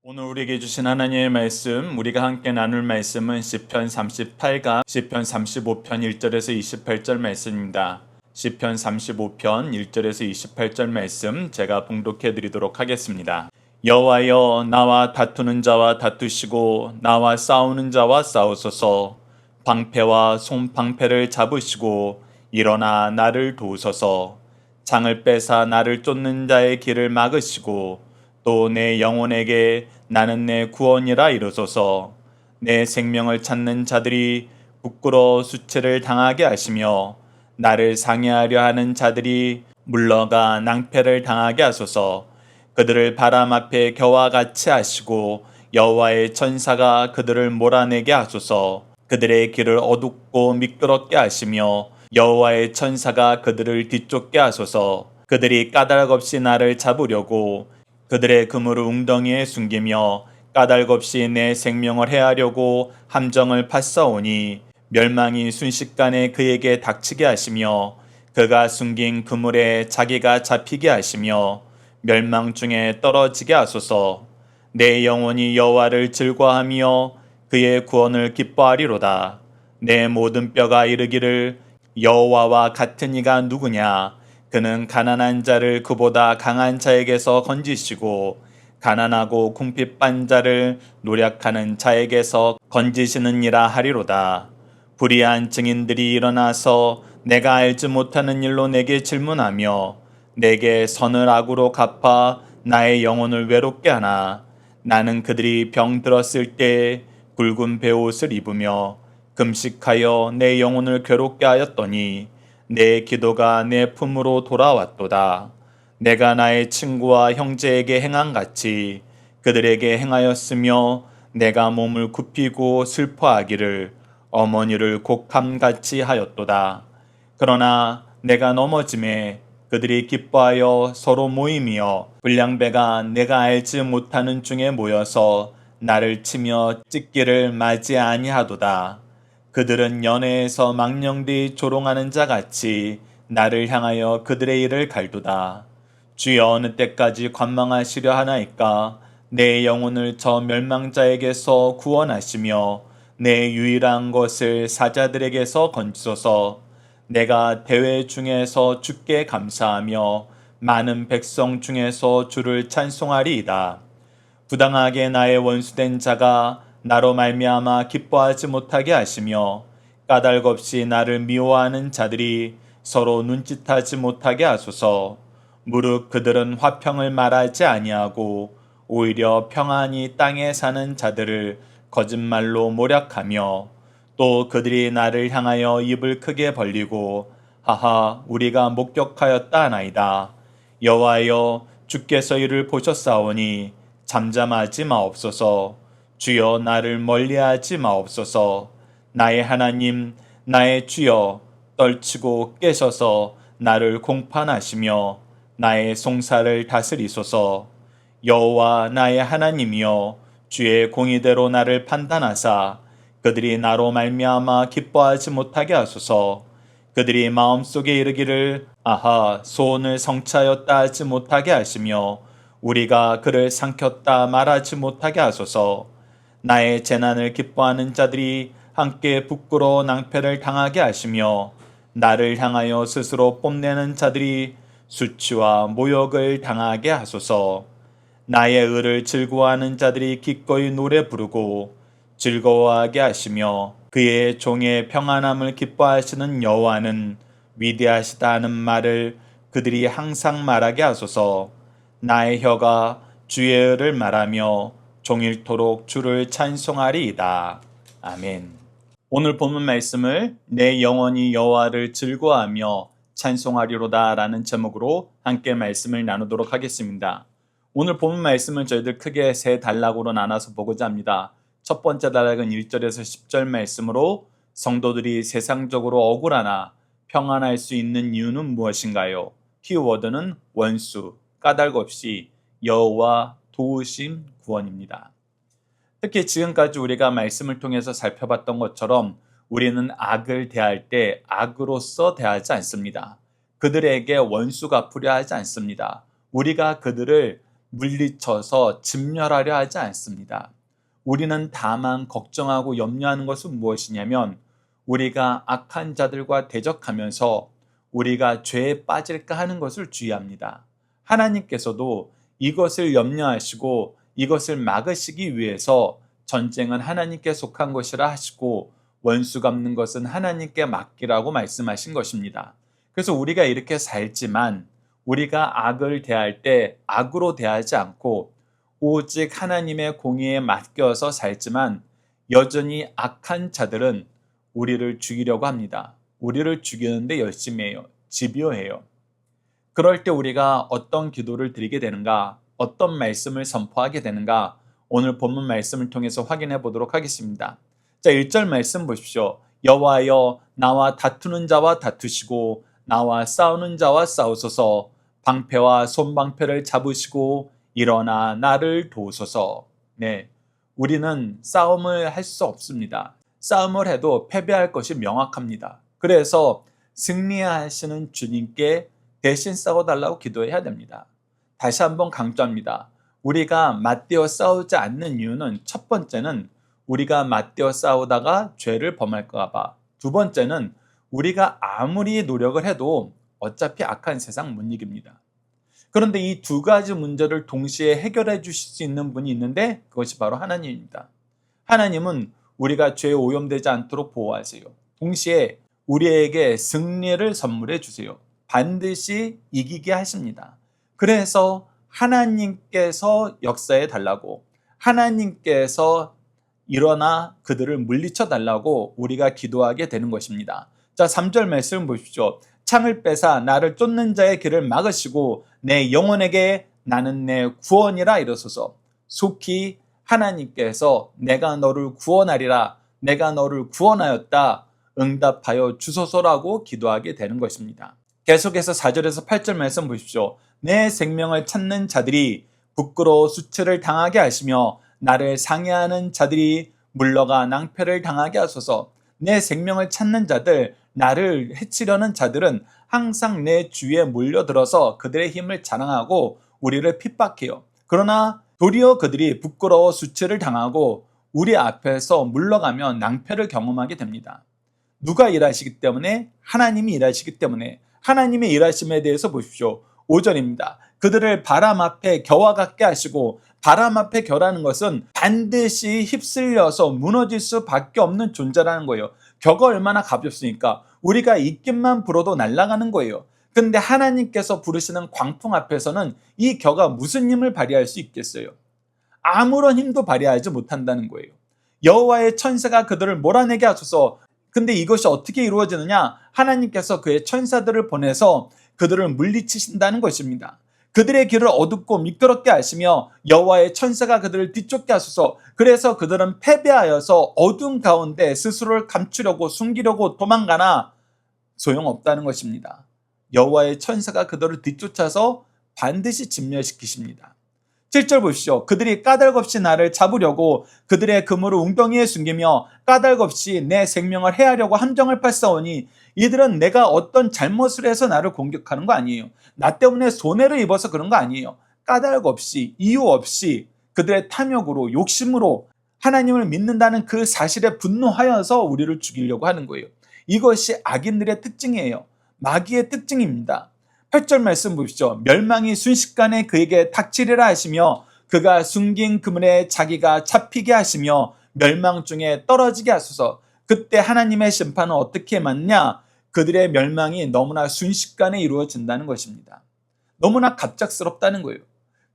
오늘 우리에게 주신 하나님의 말씀, 우리가 함께 나눌 말씀은 시편 38강, 시편 35편 1절에서 28절 말씀입니다. 시편 35편 1절에서 28절 말씀 제가 봉독해 드리도록 하겠습니다. 여호와여, 나와 다투는 자와 다투시고 나와 싸우는 자와 싸우소서. 방패와 손방패를 잡으시고 일어나 나를 도우소서. 창을 빼사 나를 쫓는 자의 길을 막으시고 또 내 영혼에게 나는 내 구원이라 이르소서. 내 생명을 찾는 자들이 부끄러워 수치를 당하게 하시며 나를 상해하려 하는 자들이 물러가 낭패를 당하게 하소서. 그들을 바람 앞에 겨와 같이 하시고 여호와의 천사가 그들을 몰아내게 하소서. 그들의 길을 어둡고 미끄럽게 하시며 여호와의 천사가 그들을 뒤쫓게 하소서. 그들이 까닭없이 나를 잡으려고 그들의 그물을 웅덩이에 숨기며 까닭없이 내 생명을 해하려고 함정을 파싸오니 멸망이 순식간에 그에게 닥치게 하시며 그가 숨긴 그물에 자기가 잡히게 하시며 멸망 중에 떨어지게 하소서. 내 영혼이 여호와를 즐거워하며 그의 구원을 기뻐하리로다. 내 모든 뼈가 이르기를 여호와와 같은 이가 누구냐. 그는 가난한 자를 그보다 강한 자에게서 건지시고 가난하고 궁핍한 자를 노력하는 자에게서 건지시느니라 하리로다. 불의한 증인들이 일어나서 내가 알지 못하는 일로 내게 질문하며 내게 선을 악으로 갚아 나의 영혼을 외롭게 하나. 나는 그들이 병 들었을 때 굵은 베옷을 입으며 금식하여 내 영혼을 괴롭게 하였더니 내 기도가 내 품으로 돌아왔도다. 내가 나의 친구와 형제에게 행한같이 그들에게 행하였으며 내가 몸을 굽히고 슬퍼하기를 어머니를 곡함같이 하였도다. 그러나 내가 넘어짐에 그들이 기뻐하여 서로 모임이여 불량배가 내가 알지 못하는 중에 모여서 나를 치며 찢기를 맞이 아니하도다. 그들은 연회에서 망령되이 조롱하는 자 같이 나를 향하여 그들의 일을 갈도다. 주여, 어느 때까지 관망하시려 하나이까. 내 영혼을 저 멸망자에게서 구원하시며 내 유일한 것을 사자들에게서 건지소서. 내가 대회 중에서 주께 감사하며 많은 백성 중에서 주를 찬송하리이다. 부당하게 나의 원수된 자가 나로 말미암아 기뻐하지 못하게 하시며 까닭없이 나를 미워하는 자들이 서로 눈짓하지 못하게 하소서. 무릇 그들은 화평을 말하지 아니하고 오히려 평안히 땅에 사는 자들을 거짓말로 모략하며 또 그들이 나를 향하여 입을 크게 벌리고 하하, 우리가 목격하였다 하나이다. 여호와여, 주께서 이를 보셨사오니 잠잠하지 마옵소서. 주여, 나를 멀리하지 마옵소서. 나의 하나님, 나의 주여, 떨치고 깨셔서 나를 공판하시며 나의 송사를 다스리소서. 여호와 나의 하나님이여, 주의 공의대로 나를 판단하사 그들이 나로 말미암아 기뻐하지 못하게 하소서. 그들이 마음속에 이르기를 아하, 소원을 성취하였다 하지 못하게 하시며 우리가 그를 삼켰다 말하지 못하게 하소서. 나의 재난을 기뻐하는 자들이 함께 부끄러워 낭패를 당하게 하시며 나를 향하여 스스로 뽐내는 자들이 수치와 모욕을 당하게 하소서. 나의 의를 즐거워하는 자들이 기꺼이 노래 부르고 즐거워하게 하시며 그의 종의 평안함을 기뻐하시는 여호와는 위대하시다 하는 말을 그들이 항상 말하게 하소서. 나의 혀가 주의 의를 말하며 종일토록 주를 찬송하리이다. 아멘. 오늘 본문 말씀을 내 영혼이 여호와를 즐거워하며 찬송하리로다 라는 제목으로 함께 말씀을 나누도록 하겠습니다. 오늘 본문 말씀은 저희들 크게 세 단락으로 나눠서 보고자 합니다. 첫 번째 단락은 1절에서 10절 말씀으로 성도들이 세상적으로 억울하나 평안할 수 있는 이유는 무엇인가요? 키워드는 원수, 까닭 없이 여호와 도우심 구원입니다. 특히 지금까지 우리가 말씀을 통해서 살펴봤던 것처럼 우리는 악을 대할 때 악으로서 대하지 않습니다. 그들에게 원수 갚으려 하지 않습니다. 우리가 그들을 물리쳐서 진멸하려 하지 않습니다. 우리는 다만 걱정하고 염려하는 것은 무엇이냐면 우리가 악한 자들과 대적하면서 우리가 죄에 빠질까 하는 것을 주의합니다. 하나님께서도 이것을 염려하시고 이것을 막으시기 위해서 전쟁은 하나님께 속한 것이라 하시고 원수 갚는 것은 하나님께 맡기라고 말씀하신 것입니다. 그래서 우리가 이렇게 살지만 우리가 악을 대할 때 악으로 대하지 않고 오직 하나님의 공의에 맡겨서 살지만 여전히 악한 자들은 우리를 죽이려고 합니다. 우리를 죽이는데 열심히 해요. 집요해요. 그럴 때 우리가 어떤 기도를 드리게 되는가, 어떤 말씀을 선포하게 되는가, 오늘 본문 말씀을 통해서 확인해 보도록 하겠습니다. 자, 1절 말씀 보십시오. 여호와여 나와 다투는 자와 다투시고 나와 싸우는 자와 싸우소서. 방패와 손방패를 잡으시고 일어나 나를 도우소서. 네, 우리는 싸움을 할 수 없습니다. 싸움을 해도 패배할 것이 명확합니다. 그래서 승리하시는 주님께 대신 싸워달라고 기도해야 됩니다. 다시 한번 강조합니다. 우리가 맞대어 싸우지 않는 이유는 첫 번째는 우리가 맞대어 싸우다가 죄를 범할까 봐, 두 번째는 우리가 아무리 노력을 해도 어차피 악한 세상 못 이깁니다. 그런데 이 두 가지 문제를 동시에 해결해 주실 수 있는 분이 있는데 그것이 바로 하나님입니다. 하나님은 우리가 죄에 오염되지 않도록 보호하세요. 동시에 우리에게 승리를 선물해 주세요. 반드시 이기게 하십니다. 그래서 하나님께서 역사해 달라고, 하나님께서 일어나 그들을 물리쳐 달라고 우리가 기도하게 되는 것입니다. 자, 3절 말씀 보십시오. 창을 빼사 나를 쫓는 자의 길을 막으시고 내 영혼에게 나는 내 구원이라 이르소서. 속히 하나님께서 내가 너를 구원하리라, 내가 너를 구원하였다 응답하여 주소서라고 기도하게 되는 것입니다. 계속해서 4절에서 8절 말씀 보십시오. 내 생명을 찾는 자들이 부끄러워 수치를 당하게 하시며 나를 상해하는 자들이 물러가 낭패를 당하게 하소서. 내 생명을 찾는 자들, 나를 해치려는 자들은 항상 내 주위에 몰려들어서 그들의 힘을 자랑하고 우리를 핍박해요. 그러나 도리어 그들이 부끄러워 수치를 당하고 우리 앞에서 물러가면 낭패를 경험하게 됩니다. 누가 일하시기 때문에? 하나님이 일하시기 때문에. 하나님의 일하심에 대해서 보십시오. 5절입니다. 그들을 바람 앞에 겨와 같게 하시고, 바람 앞에 겨라는 것은 반드시 휩쓸려서 무너질 수밖에 없는 존재라는 거예요. 겨가 얼마나 가볍습니까? 우리가 입김만 불어도 날아가는 거예요. 근데 하나님께서 부르시는 광풍 앞에서는 이 겨가 무슨 힘을 발휘할 수 있겠어요? 아무런 힘도 발휘하지 못한다는 거예요. 여호와의 천사가 그들을 몰아내게 하소서. 근데 이것이 어떻게 이루어지느냐? 하나님께서 그의 천사들을 보내서 그들을 물리치신다는 것입니다. 그들의 길을 어둡고 미끄럽게 하시며 여호와의 천사가 그들을 뒤쫓게 하소서. 그래서 그들은 패배하여서 어둠 가운데 스스로를 감추려고 숨기려고 도망가나 소용없다는 것입니다. 여호와의 천사가 그들을 뒤쫓아서 반드시 진멸시키십니다. 7절 보십시오. 그들이 까닭없이 나를 잡으려고 그들의 그물을 웅덩이에 숨기며 까닭없이 내 생명을 해하려고 함정을 팠사오니 이들은 내가 어떤 잘못을 해서 나를 공격하는 거 아니에요. 나 때문에 손해를 입어서 그런 거 아니에요. 까닭없이, 이유 없이 그들의 탐욕으로, 욕심으로 하나님을 믿는다는 그 사실에 분노하여서 우리를 죽이려고 하는 거예요. 이것이 악인들의 특징이에요. 마귀의 특징입니다. 8절 말씀 보십시오. 멸망이 순식간에 그에게 닥치리라 하시며 그가 숨긴 그물에 자기가 잡히게 하시며 멸망 중에 떨어지게 하소서. 그때 하나님의 심판은 어떻게 맞냐? 그들의 멸망이 너무나 순식간에 이루어진다는 것입니다. 너무나 갑작스럽다는 거예요.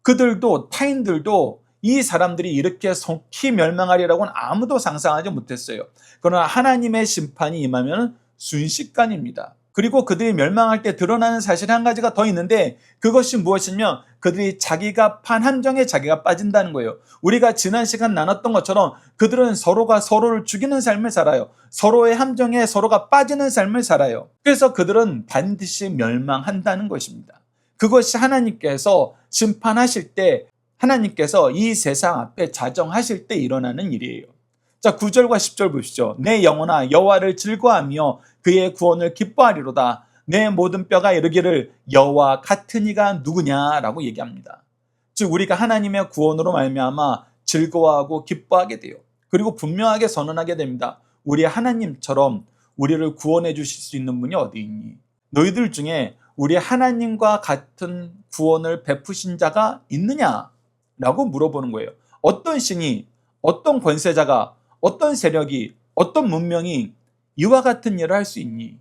그들도, 타인들도 이 사람들이 이렇게 속히 멸망하리라고는 아무도 상상하지 못했어요. 그러나 하나님의 심판이 임하면 순식간입니다. 그리고 그들이 멸망할 때 드러나는 사실 한 가지가 더 있는데 그것이 무엇이냐면 그들이 자기가 판 함정에 자기가 빠진다는 거예요. 우리가 지난 시간 나눴던 것처럼 그들은 서로가 서로를 죽이는 삶을 살아요. 서로의 함정에 서로가 빠지는 삶을 살아요. 그래서 그들은 반드시 멸망한다는 것입니다. 그것이 하나님께서 심판하실 때, 하나님께서 이 세상 앞에 자정하실 때 일어나는 일이에요. 자, 9절과 10절 보시죠. 내 영혼아 여호와를 즐거워하며 그의 구원을 기뻐하리로다. 내 모든 뼈가 이르기를 여호와 같은 이가 누구냐라고 얘기합니다. 즉 우리가 하나님의 구원으로 말미암아 즐거워하고 기뻐하게 돼요. 그리고 분명하게 선언하게 됩니다. 우리 하나님처럼 우리를 구원해 주실 수 있는 분이 어디 있니? 너희들 중에 우리 하나님과 같은 구원을 베푸신 자가 있느냐? 라고 물어보는 거예요. 어떤 신이, 어떤 권세자가, 어떤 세력이, 어떤 문명이 이와 같은 일을 할 수 있니?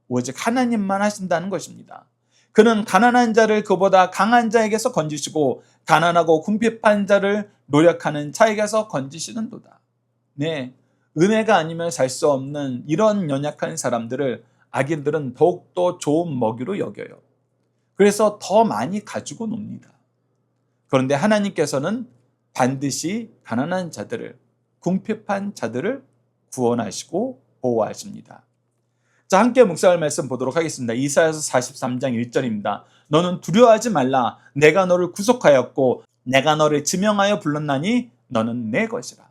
오직 하나님만 하신다는 것입니다. 그는 가난한 자를 그보다 강한 자에게서 건지시고 가난하고 궁핍한 자를 노력하는 자에게서 건지시는도다. 네, 은혜가 아니면 살 수 없는 이런 연약한 사람들을 악인들은 더욱더 좋은 먹이로 여겨요. 그래서 더 많이 가지고 놉니다. 그런데 하나님께서는 반드시 가난한 자들을, 궁핍한 자들을 구원하시고 보호하십니다. 자, 함께 묵상할 말씀 보도록 하겠습니다. 이사야서 43장 1절입니다. 너는 두려워하지 말라. 내가 너를 구속하였고 내가 너를 지명하여 불렀나니 너는 내 것이라.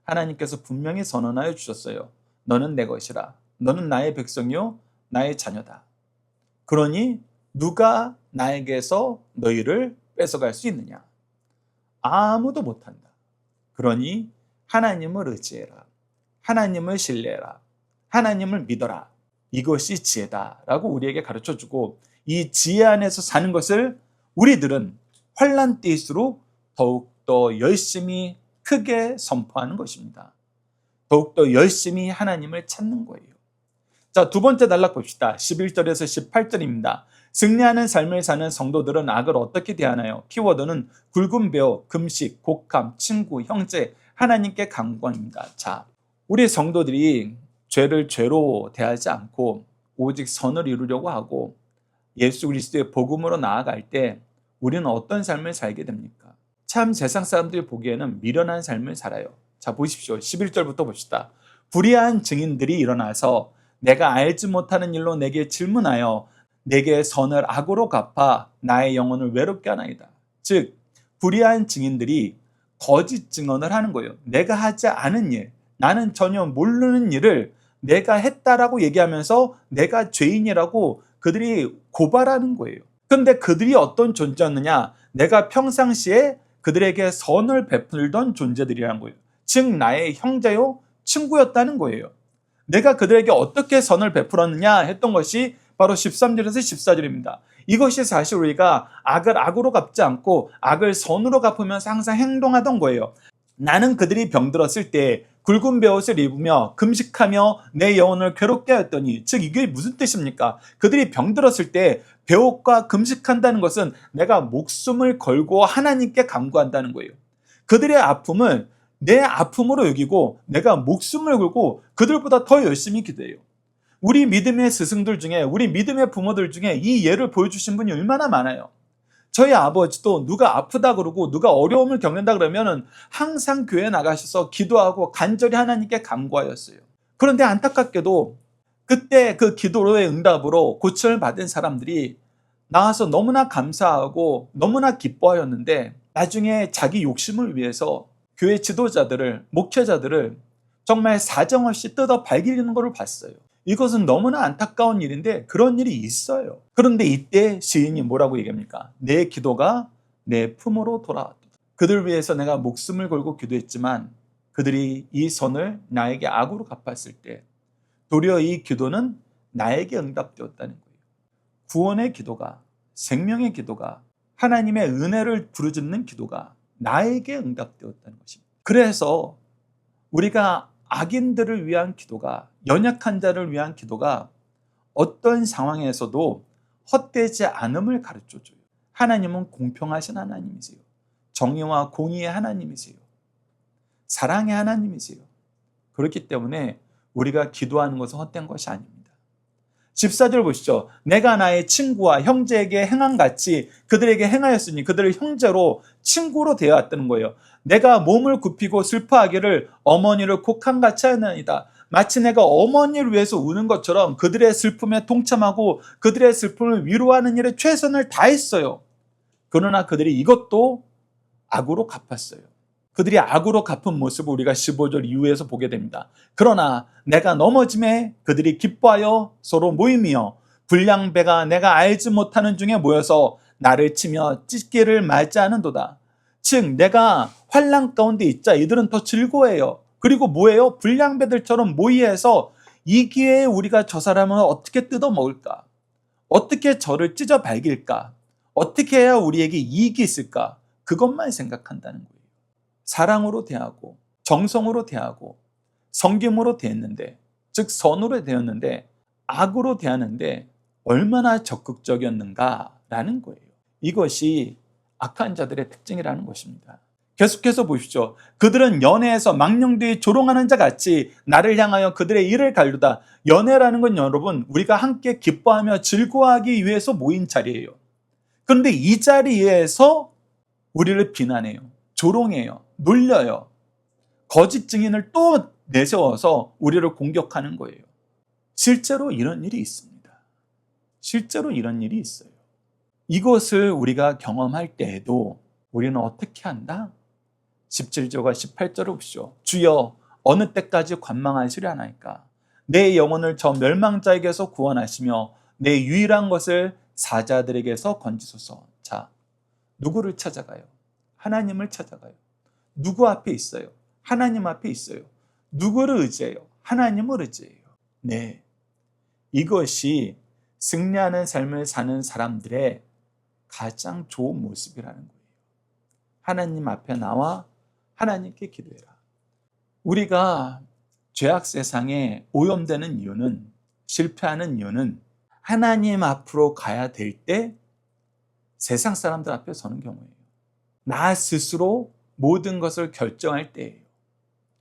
하나님께서 분명히 선언하여 주셨어요. 너는 내 것이라. 너는 나의 백성이요 나의 자녀다. 그러니 누가 나에게서 너희를 뺏어갈 수 있느냐? 아무도 못한다. 그러니 하나님을 의지해라. 하나님을 신뢰해라. 하나님을 믿어라. 이것이 지혜다라고 우리에게 가르쳐주고 이 지혜 안에서 사는 것을 우리들은 환난 때일수록 더욱더 열심히 크게 선포하는 것입니다. 더욱더 열심히 하나님을 찾는 거예요. 자, 두 번째 단락 봅시다. 11절에서 18절입니다. 승리하는 삶을 사는 성도들은 악을 어떻게 대하나요? 키워드는 굵은 벼, 금식, 곡함, 친구, 형제, 하나님께 간구합니다. 자, 우리 성도들이 죄를 죄로 대하지 않고 오직 선을 이루려고 하고 예수 그리스도의 복음으로 나아갈 때 우리는 어떤 삶을 살게 됩니까? 참 세상 사람들이 보기에는 미련한 삶을 살아요. 자, 보십시오. 11절부터 봅시다. 불의한 증인들이 일어나서 내가 알지 못하는 일로 내게 질문하여 내게 선을 악으로 갚아 나의 영혼을 외롭게 하나이다. 즉 불의한 증인들이 거짓 증언을 하는 거예요. 내가 하지 않은 일, 나는 전혀 모르는 일을 내가 했다라고 얘기하면서 내가 죄인이라고 그들이 고발하는 거예요. 그런데 그들이 어떤 존재였느냐? 내가 평상시에 그들에게 선을 베풀던 존재들이라는 거예요. 즉 나의 형제요 친구였다는 거예요. 내가 그들에게 어떻게 선을 베풀었느냐 했던 것이 바로 13절에서 14절입니다. 이것이 사실 우리가 악을 악으로 갚지 않고 악을 선으로 갚으면서 항상 행동하던 거예요. 나는 그들이 병들었을 때 굵은 베옷을 입으며 금식하며 내 영혼을 괴롭게 하였더니, 즉 이게 무슨 뜻입니까? 그들이 병들었을 때 베옷과 금식한다는 것은 내가 목숨을 걸고 하나님께 간구한다는 거예요. 그들의 아픔을 내 아픔으로 여기고 내가 목숨을 걸고 그들보다 더 열심히 기도해요. 우리 믿음의 스승들 중에, 우리 믿음의 부모들 중에 이 예를 보여주신 분이 얼마나 많아요. 저희 아버지도 누가 아프다 그러고 누가 어려움을 겪는다 그러면 항상 교회 나가셔서 기도하고 간절히 하나님께 간구하였어요. 그런데 안타깝게도 그때 그 기도의 응답으로 고침을 받은 사람들이 나와서 너무나 감사하고 너무나 기뻐하였는데 나중에 자기 욕심을 위해서 교회 지도자들을, 목회자들을 정말 사정없이 뜯어 발기는 것을 봤어요. 이것은 너무나 안타까운 일인데 그런 일이 있어요. 그런데 이때 시인이 뭐라고 얘기합니까? 내 기도가 내 품으로 돌아왔다. 그들 위해서 내가 목숨을 걸고 기도했지만 그들이 이 선을 나에게 악으로 갚았을 때 도리어 이 기도는 나에게 응답되었다는 거예요. 구원의 기도가, 생명의 기도가, 하나님의 은혜를 부르짖는 기도가 나에게 응답되었다는 것입니다. 그래서 우리가 악인들을 위한 기도가, 연약한 자를 위한 기도가 어떤 상황에서도 헛되지 않음을 가르쳐줘요. 하나님은 공평하신 하나님이세요. 정의와 공의의 하나님이세요. 사랑의 하나님이세요. 그렇기 때문에 우리가 기도하는 것은 헛된 것이 아닙니다. 14절 보시죠. 내가 나의 친구와 형제에게 행함같이 그들에게 행하였으니 그들을 형제로 친구로 대해왔다는 거예요. 내가 몸을 굽히고 슬퍼하기를 어머니를 곡함같이 하나이다. 마치 내가 어머니를 위해서 우는 것처럼 그들의 슬픔에 동참하고 그들의 슬픔을 위로하는 일에 최선을 다했어요. 그러나 그들이 이것도 악으로 갚았어요. 그들이 악으로 갚은 모습을 우리가 15절 이후에서 보게 됩니다. 그러나 내가 넘어짐에 그들이 기뻐하여 서로 모임이여 불량배가 내가 알지 못하는 중에 모여서 나를 치며 찢기를 맞이하는도다. 즉 내가 환난 가운데 있자 이들은 더 즐거워해요. 그리고 뭐예요? 불량배들처럼 모의해서 이 기회에 우리가 저 사람을 어떻게 뜯어먹을까? 어떻게 저를 찢어 발길까? 어떻게 해야 우리에게 이익이 있을까? 그것만 생각한다는 거예요. 사랑으로 대하고 정성으로 대하고 섬김으로 대했는데, 즉 선으로 대했는데 악으로 대하는데 얼마나 적극적이었는가라는 거예요. 이것이 악한 자들의 특징이라는 것입니다. 계속해서 보십시오. 그들은 연애에서 망령되이 조롱하는 자 같이 나를 향하여 그들의 이를 갈르다. 연애라는 건 여러분, 우리가 함께 기뻐하며 즐거워하기 위해서 모인 자리예요. 그런데 이 자리에서 우리를 비난해요. 조롱해요. 놀려요. 거짓 증인을 또 내세워서 우리를 공격하는 거예요. 실제로 이런 일이 있습니다. 실제로 이런 일이 있어요. 이것을 우리가 경험할 때에도 우리는 어떻게 한다? 17절과 18절을 보시죠. 주여 어느 때까지 관망하시려나이까? 내 영혼을 저 멸망자에게서 구원하시며 내 유일한 것을 사자들에게서 건지소서. 자, 누구를 찾아가요? 하나님을 찾아가요. 누구 앞에 있어요? 하나님 앞에 있어요. 누구를 의지해요? 하나님을 의지해요. 네, 이것이 승리하는 삶을 사는 사람들의 가장 좋은 모습이라는 거예요. 하나님 앞에 나와 하나님께 기도해라. 우리가 죄악 세상에 오염되는 이유는, 실패하는 이유는 하나님 앞으로 가야 될 때 세상 사람들 앞에 서는 경우예요. 나 스스로 모든 것을 결정할 때예요.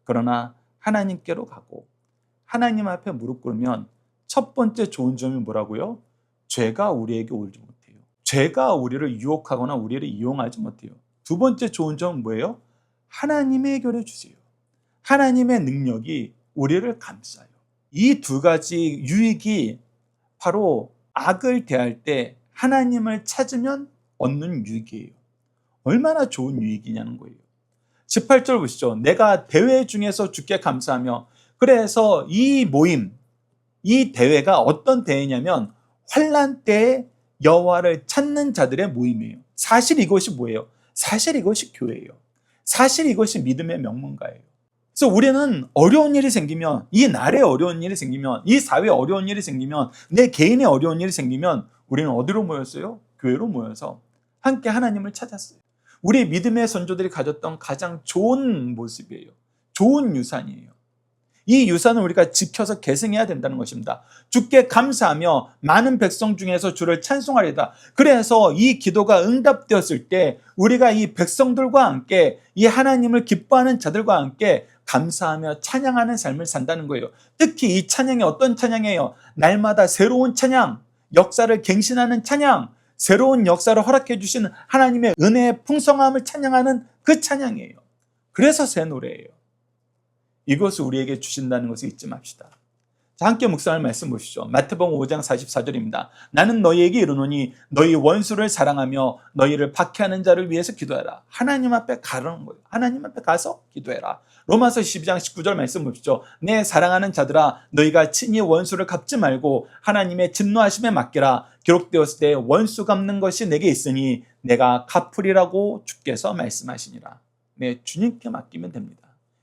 그러나 하나님께로 가고 하나님 앞에 무릎 꿇으면 첫 번째 좋은 점이 뭐라고요? 죄가 우리에게 오지 못해요. 죄가 우리를 유혹하거나 우리를 이용하지 못해요. 두 번째 좋은 점은 뭐예요? 하나님의 해결해 주세요. 하나님의 능력이 우리를 감싸요. 이 두 가지 유익이 바로 악을 대할 때 하나님을 찾으면 얻는 유익이에요. 얼마나 좋은 유익이냐는 거예요. 18절 보시죠. 내가 대회 중에서 주께 감사하며. 그래서 이 모임, 이 대회가 어떤 대회냐면 환난 때에 여호와를 찾는 자들의 모임이에요. 사실 이것이 뭐예요? 사실 이것이 교회예요. 사실 이것이 믿음의 명문가예요. 그래서 우리는 어려운 일이 생기면, 이 나라에 어려운 일이 생기면, 이 사회에 어려운 일이 생기면, 내 개인의 어려운 일이 생기면 우리는 어디로 모였어요? 교회로 모여서 함께 하나님을 찾았어요. 우리 믿음의 선조들이 가졌던 가장 좋은 모습이에요. 좋은 유산이에요. 이 유산을 우리가 지켜서 계승해야 된다는 것입니다. 주께 감사하며 많은 백성 중에서 주를 찬송하리다. 그래서 이 기도가 응답되었을 때 우리가 이 백성들과 함께, 이 하나님을 기뻐하는 자들과 함께 감사하며 찬양하는 삶을 산다는 거예요. 특히 이 찬양이 어떤 찬양이에요? 날마다 새로운 찬양, 역사를 갱신하는 찬양, 새로운 역사를 허락해 주시는 하나님의 은혜의 풍성함을 찬양하는 그 찬양이에요. 그래서 새 노래예요. 이것을 우리에게 주신다는 것을 잊지 맙시다. 자, 함께 묵상할 말씀 보시죠. 마태복음 5장 44절입니다. 나는 너희에게 이르노니 너희 원수를 사랑하며 너희를 박해하는 자를 위해서 기도해라. 하나님 앞에 가라는 거예요. 하나님 앞에 가서 기도해라. 로마서 12장 19절 말씀 보시죠. 내 사랑하는 자들아 너희가 친히 원수를 갚지 말고 하나님의 진노하심에 맡기라. 기록되었을 때 원수 갚는 것이 내게 있으니 내가 갚으리라고 주께서 말씀하시니라. 네, 주님께 맡기면 됩니다.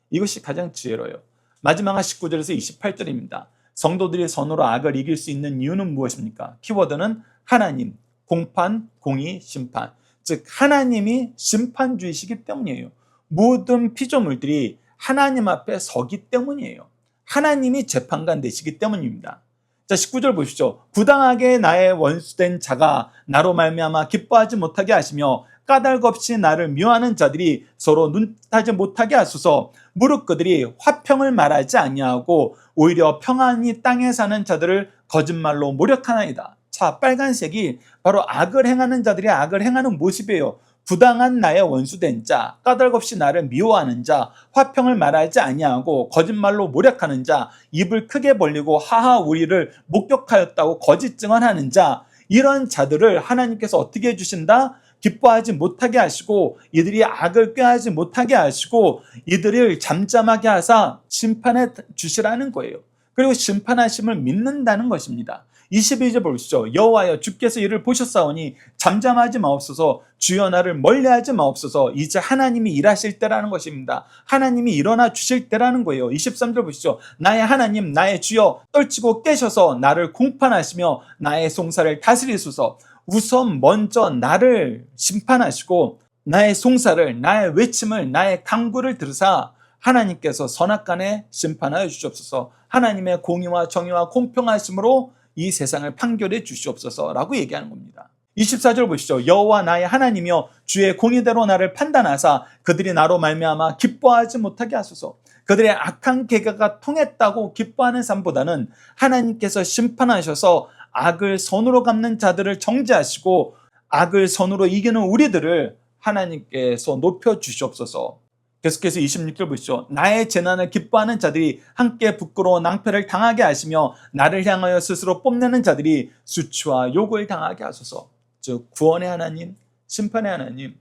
이것이 가장 지혜로워요. 마지막 19절에서 28절입니다. 성도들이 선으로 악을 이길 수 있는 이유는 무엇입니까? 키워드는 하나님, 공판, 공의, 심판. 즉 하나님이 심판주이시기 때문이에요. 모든 피조물들이 하나님 앞에 서기 때문이에요. 하나님이 재판관 되시기 때문입니다. 자, 19절 보시죠. 부당하게 나의 원수된 자가 나로 말미암아 기뻐하지 못하게 하시며 까닭 없이 나를 미워하는 자들이 서로 눈타지 못하게 하소서. 무릇 그들이 화평을 말하지 아니하고 오히려 평안히 땅에 사는 자들을 거짓말로 모략하나이다. 자, 빨간색이 바로 악을 행하는 자들이 악을 행하는 모습이에요. 부당한 나의 원수된 자, 까닭 없이 나를 미워하는 자, 화평을 말하지 아니하고 거짓말로 모략하는 자, 입을 크게 벌리고 하하 우리를 목격하였다고 거짓 증언하는 자, 이런 자들을 하나님께서 어떻게 해주신다? 기뻐하지 못하게 하시고 이들이 악을 꾀하지 못하게 하시고 이들을 잠잠하게 하사 심판해 주시라는 거예요. 그리고 심판하심을 믿는다는 것입니다. 22절 보시죠. 여호와여 주께서 이를 보셨사오니 잠잠하지 마옵소서. 주여 나를 멀리하지 마옵소서. 이제 하나님이 일하실 때라는 것입니다. 하나님이 일어나 주실 때라는 거예요. 23절 보시죠. 나의 하나님 나의 주여 떨치고 깨셔서 나를 공판하시며 나의 송사를 다스리소서. 우선 먼저 나를 심판하시고 나의 송사를, 나의 외침을, 나의 간구를 들으사 하나님께서 선악간에 심판하여 주시옵소서. 하나님의 공의와 정의와 공평하심으로 이 세상을 판결해 주시옵소서라고 얘기하는 겁니다. 24절 보시죠. 여호와 나의 하나님이여 주의 공의대로 나를 판단하사 그들이 나로 말미암아 기뻐하지 못하게 하소서. 그들의 악한 계획가 통했다고 기뻐하는 삶보다는 하나님께서 심판하셔서 악을 선으로 갚는 자들을 정죄하시고 악을 선으로 이기는 우리들을 하나님께서 높여 주시옵소서. 계속해서 26절 보시죠. 나의 재난을 기뻐하는 자들이 함께 부끄러워 낭패를 당하게 하시며 나를 향하여 스스로 뽐내는 자들이 수치와 욕을 당하게 하소서. 즉 구원의 하나님, 심판의 하나님,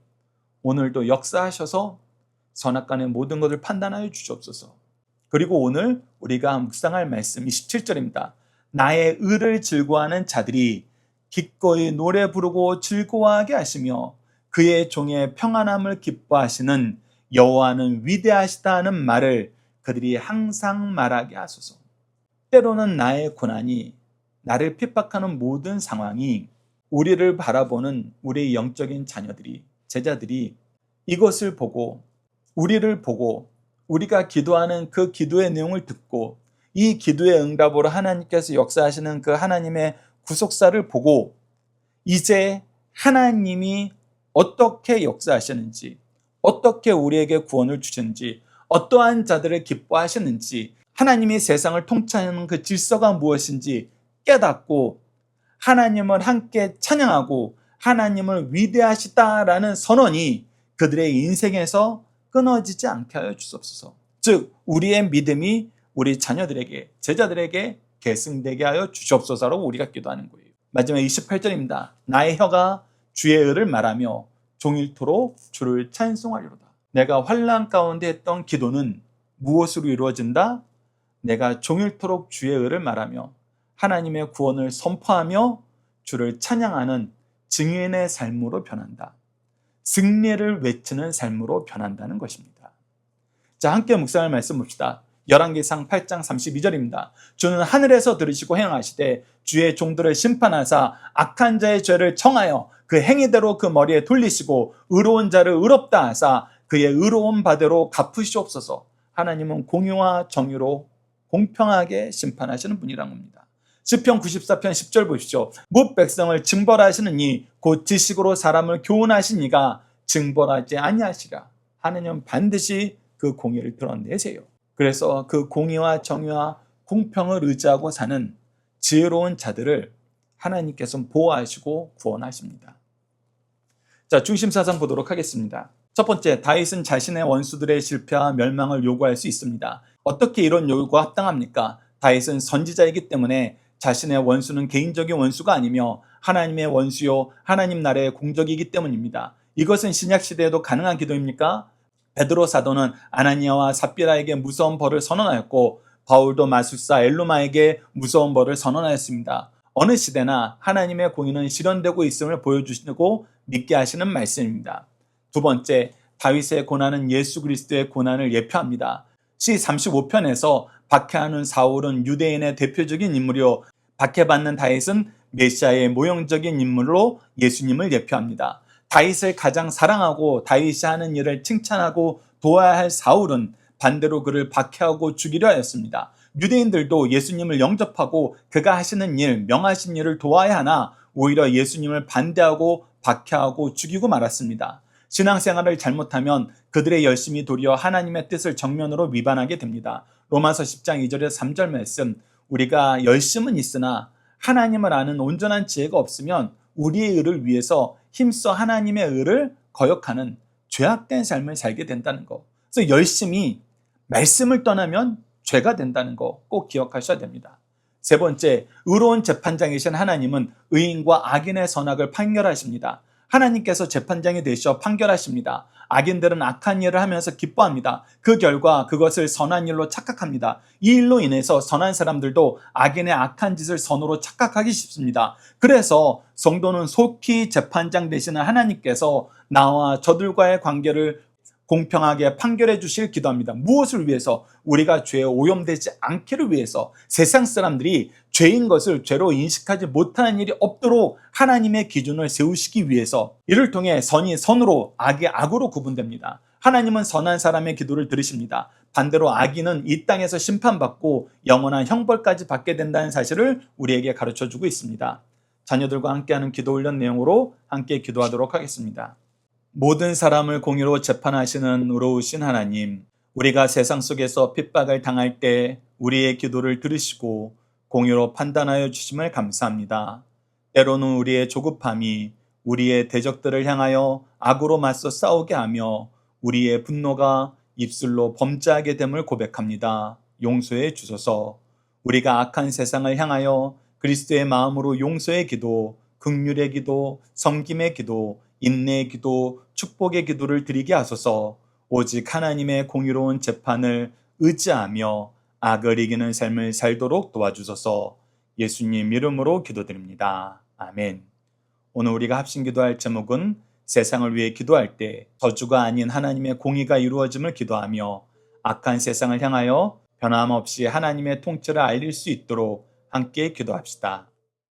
오늘도 역사하셔서 선악간의 모든 것을 판단하여 주시옵소서. 그리고 오늘 우리가 묵상할 말씀 27절입니다. 나의 의를 즐거워하는 자들이 기꺼이 노래 부르고 즐거워하게 하시며 그의 종의 평안함을 기뻐하시는 여호와는 위대하시다 하는 말을 그들이 항상 말하게 하소서. 때로는 나의 고난이, 나를 핍박하는 모든 상황이 우리를 바라보는 우리의 영적인 자녀들이, 제자들이 이것을 보고 우리를 보고 우리가 기도하는 그 기도의 내용을 듣고 이 기도의 응답으로 하나님께서 역사하시는 그 하나님의 구속사를 보고 이제 하나님이 어떻게 역사하시는지, 어떻게 우리에게 구원을 주시는지, 어떠한 자들을 기뻐하시는지, 하나님이 세상을 통치하는 그 질서가 무엇인지 깨닫고 하나님을 함께 찬양하고 하나님을 위대하시다라는 선언이 그들의 인생에서 끊어지지 않게 하여 주옵소서. 즉 우리의 믿음이 우리 자녀들에게, 제자들에게 계승되게 하여 주시옵소서라고 우리가 기도하는 거예요. 마지막 28절입니다. 나의 혀가 주의 의를 말하며 종일토록 주를 찬송하리로다. 내가 환난 가운데 했던 기도는 무엇으로 이루어진다? 내가 종일토록 주의 의를 말하며 하나님의 구원을 선포하며 주를 찬양하는 증인의 삶으로 변한다. 승리를 외치는 삶으로 변한다는 것입니다. 자, 함께 묵상할 말씀 봅시다. 열왕기상 8장 32절입니다. 주는 하늘에서 들으시고 행하시되 주의 종들을 심판하사 악한 자의 죄를 청하여 그 행위대로 그 머리에 돌리시고 의로운 자를 의롭다 하사 그의 의로운 바대로 갚으시옵소서. 하나님은 공의와 정의로 공평하게 심판하시는 분이란 겁니다. 시편 94편 10절 보십시오. 뭇 백성을 징벌하시는 이 곧 지식으로 사람을 교훈하신 이가 징벌하지 아니하시라. 하나님은 반드시 그 공의를 드러내세요. 그래서 그 공의와 정의와 공평을 의지하고 사는 지혜로운 자들을 하나님께서 보호하시고 구원하십니다. 자, 중심 사상 보도록 하겠습니다. 첫 번째, 다윗은 자신의 원수들의 실패와 멸망을 요구할 수 있습니다. 어떻게 이런 요구가 합당합니까? 다윗은 선지자이기 때문에 자신의 원수는 개인적인 원수가 아니며 하나님의 원수요 하나님 나라의 공적이기 때문입니다. 이것은 신약시대에도 가능한 기도입니까? 베드로 사도는 아나니아와 삽비라에게 무서운 벌을 선언하였고 바울도 마술사 엘루마에게 무서운 벌을 선언하였습니다. 어느 시대나 하나님의 공의는 실현되고 있음을 보여주시고 믿게 하시는 말씀입니다. 두 번째, 다윗의 고난은 예수 그리스도의 고난을 예표합니다. 시 35편에서 박해하는 사울은 유대인의 대표적인 인물이요 박해받는 다윗은 메시아의 모형적인 인물로 예수님을 예표합니다. 다윗을 가장 사랑하고 다윗이 하는 일을 칭찬하고 도와야 할 사울은 반대로 그를 박해하고 죽이려 하였습니다. 유대인들도 예수님을 영접하고 그가 하시는 일, 명하신 일을 도와야 하나 오히려 예수님을 반대하고 박해하고 죽이고 말았습니다. 신앙생활을 잘못하면 그들의 열심이 도리어 하나님의 뜻을 정면으로 위반하게 됩니다. 로마서 10장 2절에서 3절 말씀, 우리가 열심은 있으나 하나님을 아는 온전한 지혜가 없으면 우리의 의를 위해서 힘써 하나님의 의를 거역하는 죄악된 삶을 살게 된다는 거. 그래서 열심히 말씀을 떠나면 죄가 된다는 거 꼭 기억하셔야 됩니다. 세 번째, 의로운 재판장이신 하나님은 의인과 악인의 선악을 판결하십니다. 하나님께서 재판장이 되셔 판결하십니다. 악인들은 악한 일을 하면서 기뻐합니다. 그 결과 그것을 선한 일로 착각합니다. 이 일로 인해서 선한 사람들도 악인의 악한 짓을 선으로 착각하기 쉽습니다. 그래서 성도는 속히 재판장 되시는 하나님께서 나와 저들과의 관계를 공평하게 판결해 주실 기도합니다. 무엇을 위해서? 우리가 죄에 오염되지 않기를 위해서, 세상 사람들이 죄인 것을 죄로 인식하지 못하는 일이 없도록 하나님의 기준을 세우시기 위해서, 이를 통해 선이 선으로 악이 악으로 구분됩니다. 하나님은 선한 사람의 기도를 들으십니다. 반대로 악인은 이 땅에서 심판받고 영원한 형벌까지 받게 된다는 사실을 우리에게 가르쳐주고 있습니다. 자녀들과 함께하는 기도 훈련 내용으로 함께 기도하도록 하겠습니다. 모든 사람을 공의로 재판하시는 의로우신 하나님, 우리가 세상 속에서 핍박을 당할 때 우리의 기도를 들으시고 공의로 판단하여 주심을 감사합니다. 때로는 우리의 조급함이 우리의 대적들을 향하여 악으로 맞서 싸우게 하며 우리의 분노가 입술로 범죄하게 됨을 고백합니다. 용서해 주소서. 우리가 악한 세상을 향하여 그리스도의 마음으로 용서의 기도, 긍휼의 기도, 섬김의 기도, 인내의 기도, 축복의 기도를 드리게 하소서. 오직 하나님의 공의로운 재판을 의지하며 악을 이기는 삶을 살도록 도와주소서. 예수님 이름으로 기도드립니다. 아멘. 오늘 우리가 합심 기도할 제목은 세상을 위해 기도할 때 저주가 아닌 하나님의 공의가 이루어짐을 기도하며 악한 세상을 향하여 변함없이 하나님의 통치를 알릴 수 있도록 함께 기도합시다.